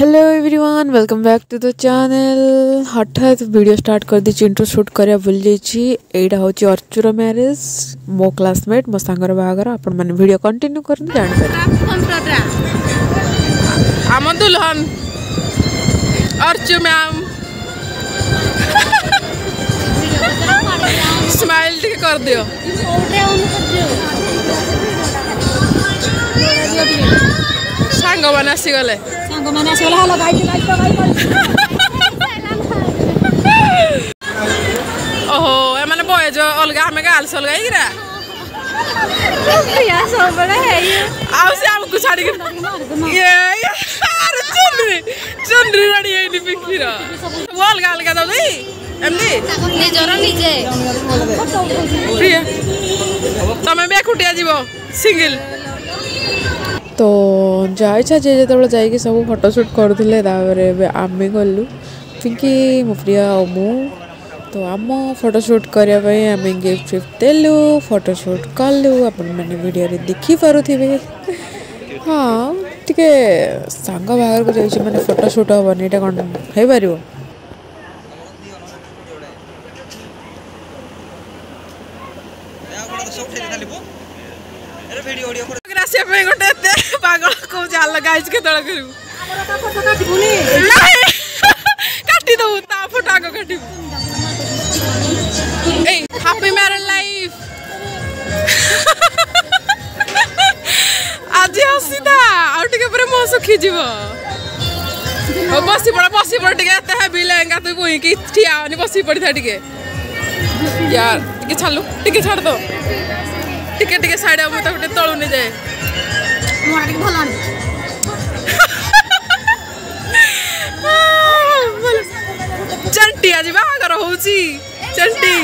Hello everyone welcome back to the channel. हठात video start कर दी इंट्रो शूट करा भूल जाइए। एटा हूँ अर्चुर मैरिज मो क्लासमेट मो सांगर बाहागर आपण मैंने वीडियो कंटिन्यू कर जान आम दुल्हन अर्चु मैम स्माइल टिके कर दियो सांग मैंने आसीगले हेलो ओहो एमाने बॉयज अलग आमे गर्ल्स अलग गिरा या सब बड़ा है ये आउ से हमको छाड़ी के ये अरे चुनरी रेडी है नी पिखिरा वो अलग अलग दो दे एमदी निजर निजे प्रिया तमे बे कुटिया जीवो सिंगल तो जाए जो जाइए सब फोटोशूट करूँ आमे गलु पिंकी मो प्रिया और मु तो आम फोटोशूट करने आम गिफ्ट फिफ्ट देलु फोटोशूट कलु आपण मैंने वीडियो देखी पारे। हाँ टे सांग बाहर को जाइए मैंने फोटोशूट हेनी ये कौन हो पार गोटे पागल को जाल गाइज के तल करू काटी दो ता फोटो आगे काटी हैप्पी मैरिड लाइफ आज हसी था आउ टिके परे मो सुखी जीव बसी पड़ टिके एते हेवी लहंगा तू बुई की ठिया होनी बसी पड़ी था टिके यार टिके छालू टिके छाड़ दो टिके टिके साइड अब तो गोटे तळु नहीं जाए मोरा के भलान चंटी आज बाहागर होउची चंटी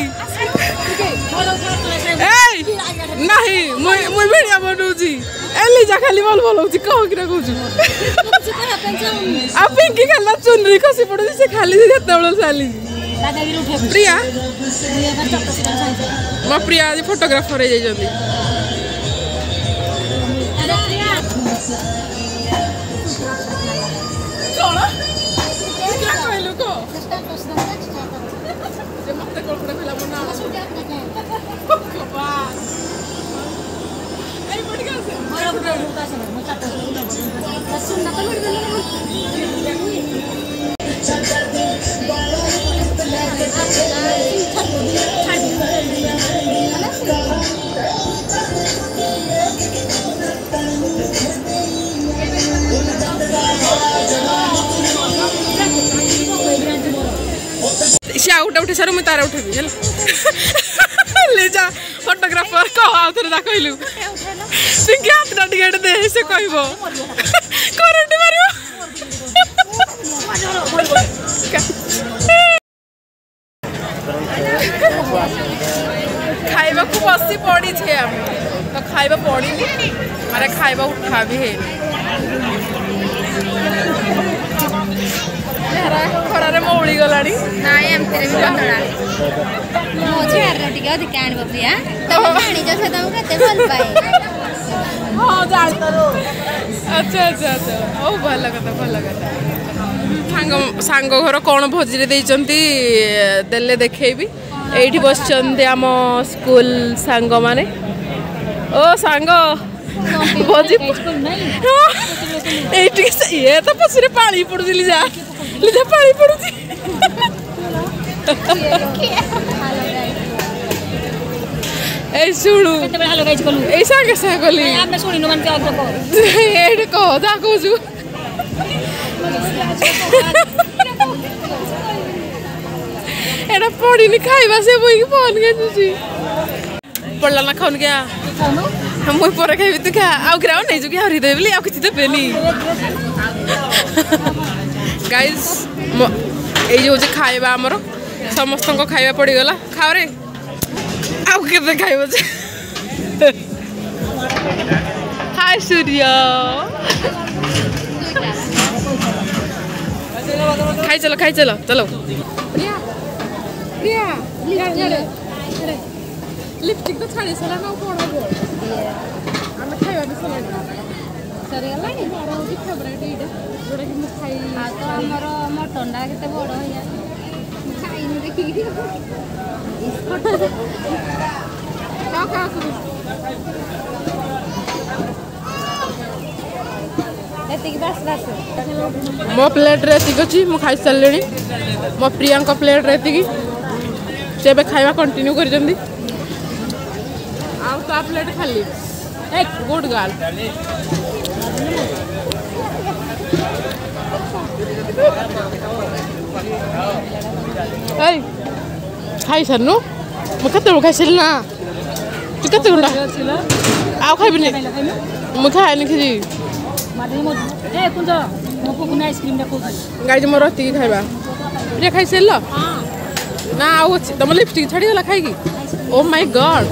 ए नहीं मुई वीडियो बनउची एली जा खाली बोल होउची कहो कि कहउची आ पिंकी खाला चुनरी खसी पड़ुची से खाली जतबेल साली प्रिया मो प्रिया आज फोटोग्राफर हो जाइजंती उठे सर मुझे तारा उठेबी ले जा फोटोग्राफर कह आउ थे कहलु पिंकी हाथ टिकेट दे से कहबो करंट मारियो खाइबा को बसी पड़ी छे हम तो खाइबा पड़ी मारे खाइबा उठा भी है खरारे मौली गलानी नाय एमते भी बंदड़ा मो छेर टिके अधिक आनबो प्रिया पानी जो से तुम कते भल पाए हां जान तो अच्छा अच्छा अच्छा ओ भल कथा सांग घर कौन भोजी रे देइचंती देले देखेबी एठी बसचंती आम स्कूल सांग माने ओ सांग भोजी एठी ये तो पसरे पानी पड़ुली लिजा पानी पड़ुची ए सुनु कते बड़ा लगाइछ कलु ए सांगे सागली हमने सुनिनु मन के को एठी को जा कोजु एटा पड़ी नहीं खाइबा से बोई के फोन के जुजी पड़ला ना खान गया हम मोय पर खाइबी तू खा आउ ग्राउंड नहीं जुगी हरि देबली आ किछि देबेनी गाइस ए जो जे खाइबा हमरो समस्त को खाइबा पड़ी गला खाओ रे आउ के खाइबो जे हाय सूर्य खाई चलो चलो प्रिया प्रिया लिपस्टिक तो छाड़ी सला ना कोन हो हम खाइबा भी सला सरे गला नि फेवरेट इडा जोड़ा कि खाई ତ ଆମର ମଟନଟା କେତେ ବଡ଼ ହେଇଆ ଖାଇନି ଦେଖିକି ଏତିକି ବାସ ବାସ मो प्लेट रे एतिक अच्छी मु खाई सारे मो प्रिया प्लेट रे एतिक से खाଇବା कंटिन्यू कर प्लेट खाली गुड गर्ल खाई सारनु मुझे खाई सारी ना तू के आउ खाइबिनी मुझे खाएनि खिरी गाड़ी मोर एतिक खाइबा प्रिया खाई सार ना आउ अच्छी तुम लिपस्टिक छाड़ीगला खाई ओ माय गॉड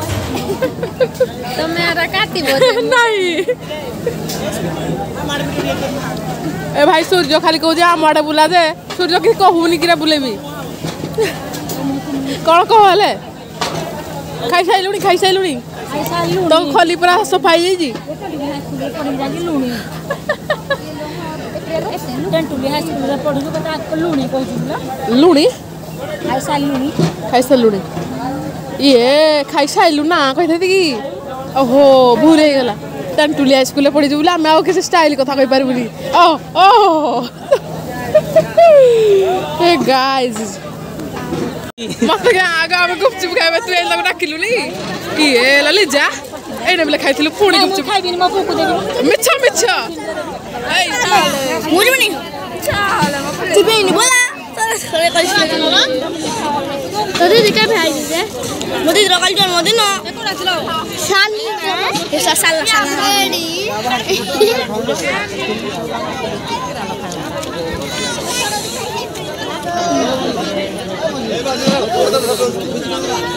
तुम्हें काटी नहीं ए भाई सूर्य खाली कहूँ आम आड़े बुला दे सूर्य कि कहूनी कि बुलेबी कौन कह खाई साइलुनी तो खोली पूरा सफाई जाइए लुणी खाई सारूनी ये खाई सारू ना कही कि ओहो भूल हो गला तेंटुलिया स्कूल पढ़ी बोले आम आउ किसी स्टाइल कथा कही पारबुनी गाइस मत आगे आम गुपचुप खाइबा तू एला डाकिलुनी किए ललिजा एने बेले खाइथिलु पुणी गुपचुप खाइबिनी म पुकु देबी मिच्छा मिच्छा ए मुजबनी चल चिबेनी बोला सरे कइसले तोरी दिके भाई दे मोदी रकाल जन मोदी न साल ए साल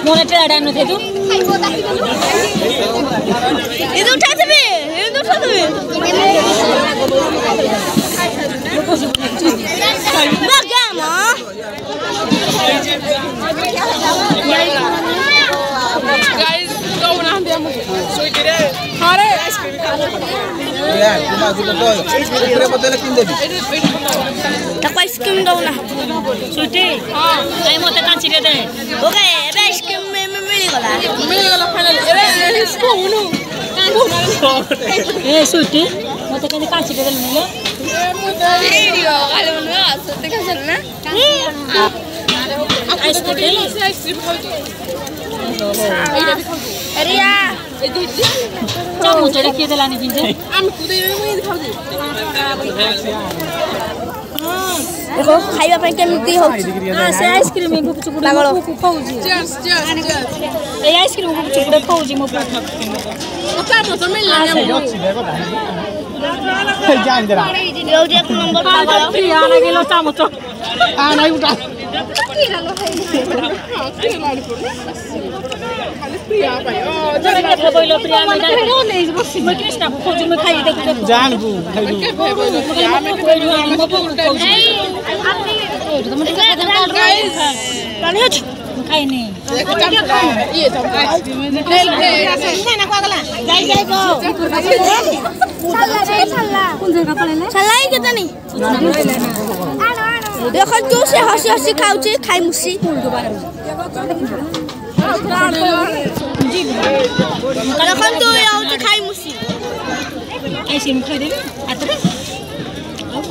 मोने टेड़ा टाइम न थे तू ये तो उठा देबे Bagama. Guys, go na andiamo. Sweetie re. Hare ice cream khao. Ya, cuma kita tuh. Kira betul kin debi. Tak ice cream daw na. Sweetie. Ay mo ta kanchi de. Okay, ebe ice cream mili gala final. Ere isko unu. Eh, sweetie. Mo ta kanchi de nile. Video, kalau menurut saya kan sana. Ice cream khao. Ria. Kamu jadi kita lani pinjam. Amku deh mau ini khao deh. देखो खाइबा ପାଇଁ କେମିତି ହଉଛି ସେ ice cream gupchup ଗୁଡା ଖାଉଛି Cheers, cheers, cheers. ଏଇ ice cream gupchup ଗୁଡା ଖାଉଛି ମୋ ପୁଅ Oka mo sa may lang mo. Jangan jera. ଯୋଉ ଯେ ନମ୍ବର ପାଗଳ Priya na gelo tamo to. Naik udah. Priya pa yo. କହିଲ ପ୍ରିୟା ଆମେ ମୁଁ କୃଷ୍ଣ ଖାଉଛି ମୁଁ ଖାଇ ଦେଖୁ Jangan bu. ଖାଇନି Iya, ଛାଲାଇ କେତନି ଦେଖନ୍ତୁ ସେ ହସି ହସି ଖାଉଛି ଖାଇ ମୁସି ଦେଖନ୍ତୁ ହଉଛି ଖାଇ ମୁସି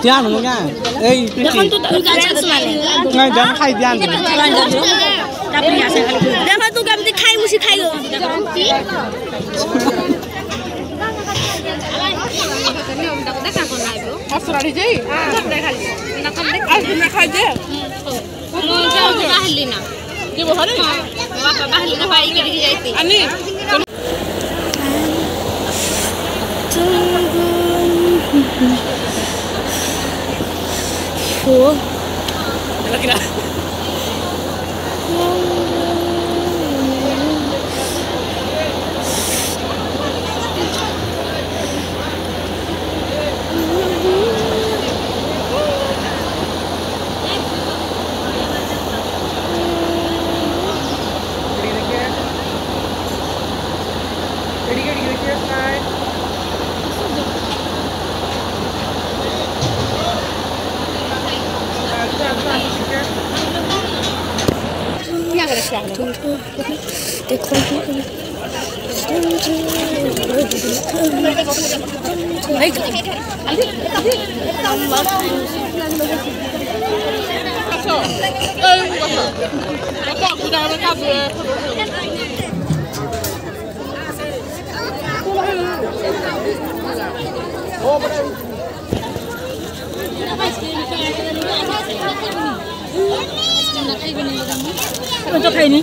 Jangan lu kan. ଦେଖନ୍ତୁ Nggak jangan kai jangan. ଦେଖନ୍ତୁ କେମିତି ଖାଇ ମୁସି ଖାଇବ Asura di jai. Aku nak aja. Ki bahari? Ani. Kira-kira. तो खाइनी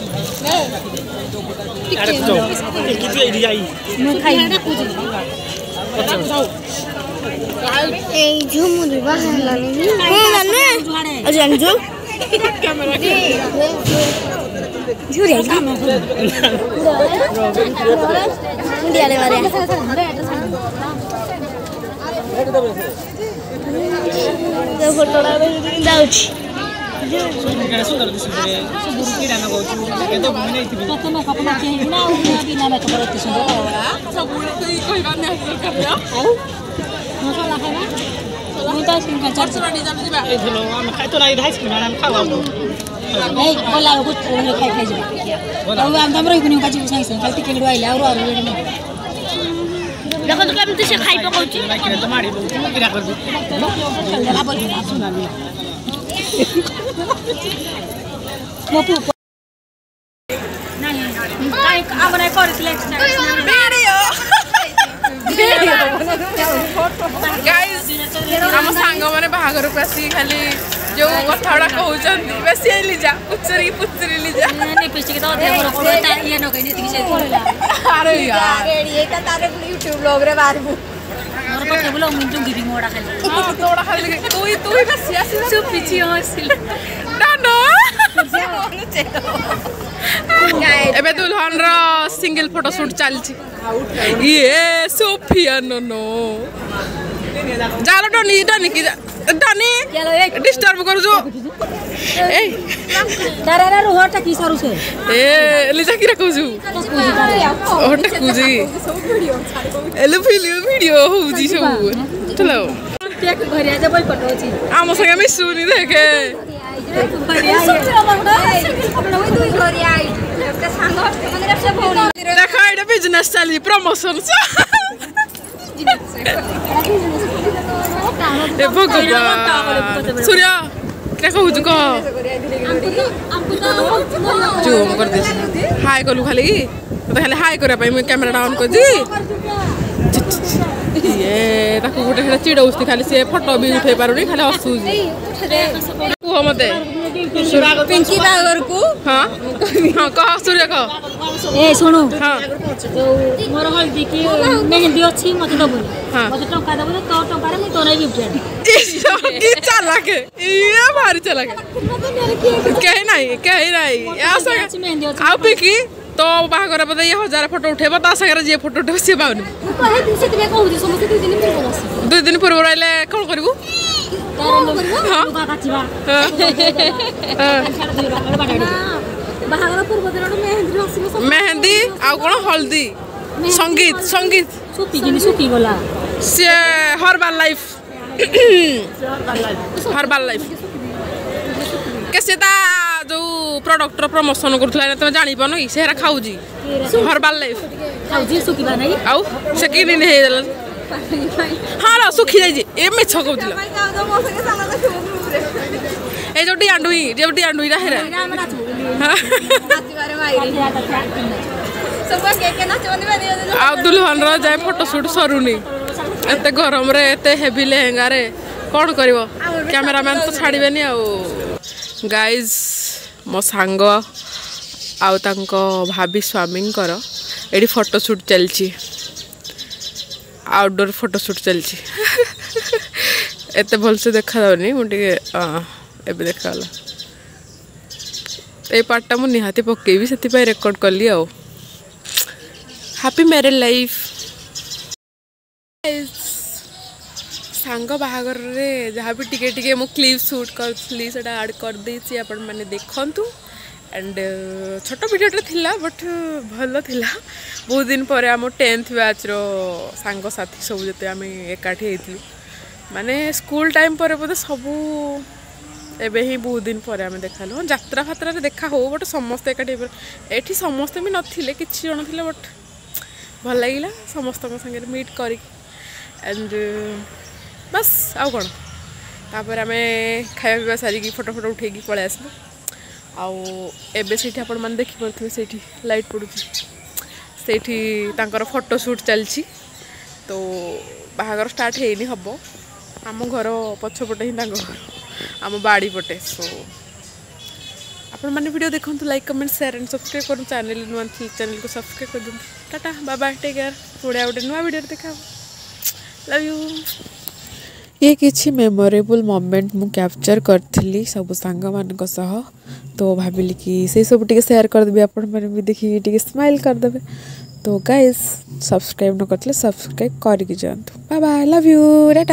आम सांग मैंने बाहर को आसिक खाली जो कथा गुड़ा कहते बेसी लिजा पुचरी पुचरी लिजा अरे यार यूट्यूब ब्लॉग रे बाहर एबे दुल्हन रो सिंगल फोटो शूट चलछि ये सोफिया नो जालो डनी डनी की डनी डिस्टर्ब करू जो ए तारा रो हटा की सारू से ए लिजा की रखू छु हटा कुजी एलो वीडियो हो जी सब चलो टेक घरिया जे बोल पटो छी आम संगे मिसुनी देखे देखा एटा बिजनेस चली प्रमोशन ए भगवान सूर्या क्या कहू तू कह जूम कर दे हाय कलु खाली तो खाली हाय करे भाई मैं कैमरा डाउन कर दी ये ताको गोटे चिड़ौस्ती खाली से फोटो भी उठे पारुनी खाली हसुजी कुह मते पिंकी बागर को हां हां कह सूर्य कह ए सुनो हां मोर हल्दी की मेहंदी अछि मते दबो मते टंका दबो तो टंका रे मैं तोरे गिफ्ट की चालाक ये भारी चालाक कहे नहीं ऐसा आ पिंकी तो बाहर पता ये 1000 फोटो उठेबो ता संगे जे फोटो उठेबो से बाउनी कहे दिन से तबे कहू समस्त 2 दिन पूर्व आसी 2 दिन पूर्व आइले कोन करबू हां काचिबा बाहर पूर्व दिन मेहंदी आसी मेहंदी आ कोन हल्दी संगीत सुखी गला से हर्बल लाइफ केसेता जो प्रोडक्ट प्रमोशन करथला त जानि पनो कि सेरा खाउजी हर्बल लाइफ खाउजी सुखीबा नै आउ से कि दिन हे देलन हां ला सुखी जाई ए मे छ कहउतिला ए जो डियांडुई रा हेरा आ दुल्हन रो जाय फोटो शूट सरुनी एते गरम रे एते हेवी लेहेंगा रे कोन करबो कैमरामैन तो छाड़ीबेनी आ गाइज मो सांग आउ तांको भाभी स्वामी एडी फोटो शूट चलची आउटडोर फोटो शूट चलची एते भल से देखा जाउनी मुटे एबे देखाला ए पार्टटा मु निहाती पकेबी सेति पय रेकॉर्ड करली आ हैप्पी मैरिड लाइफ सांग बाहागर रे जहाँ भी टिके टिके मु क्लिप शूट करथली सेटा ऐड कर देछि आपण माने देखंतु एंड छोट वीडियोटे थिला बट भल थिला बहुत दिन पर आम 10th बैच रो सांग साथी सब जते आम एकाठी हेतलु माने स्कूल टाइम पर बोधे सबू एबे ही बहुत दिन पर आम देखा यात्रा फात्रा देखा हो बट समस्ते एकाठी एठी समस्ते भी नथिले किछि जण थिले बट भल लगिला समस्त संगे मीट करी एंड बस आउ कौन तापर आम खाया पीवा सारिकी फोटो फोटो उठे पलि आसलु आबे से आपण मैंने देखिपे से लाइट पड़ू से फोटो शूट चलती तो बाहागर स्टार्ट है हम आम घर पछपटे ही घर आम बाड़ी पटे सो आपण मैंने वीडियो देखो like comment share and subscribe करूँ चैनल नुआ चैनल को सब्सक्राइब कर दूँ tata bye bye take care पुणे गोटे नुआ वीडियो देखा लव यू ये किसी मेमोरेबल मोमेंट मु कैप्चर करी सब सांग मान सह तो भाविली कि से सब टे शेयर करदेवी आपण मैंने भी देखिए टे स्माइल करदे तो गाइस सब्सक्राइब न करते सब्सक्राइब करके जातु bye bye love you Tata.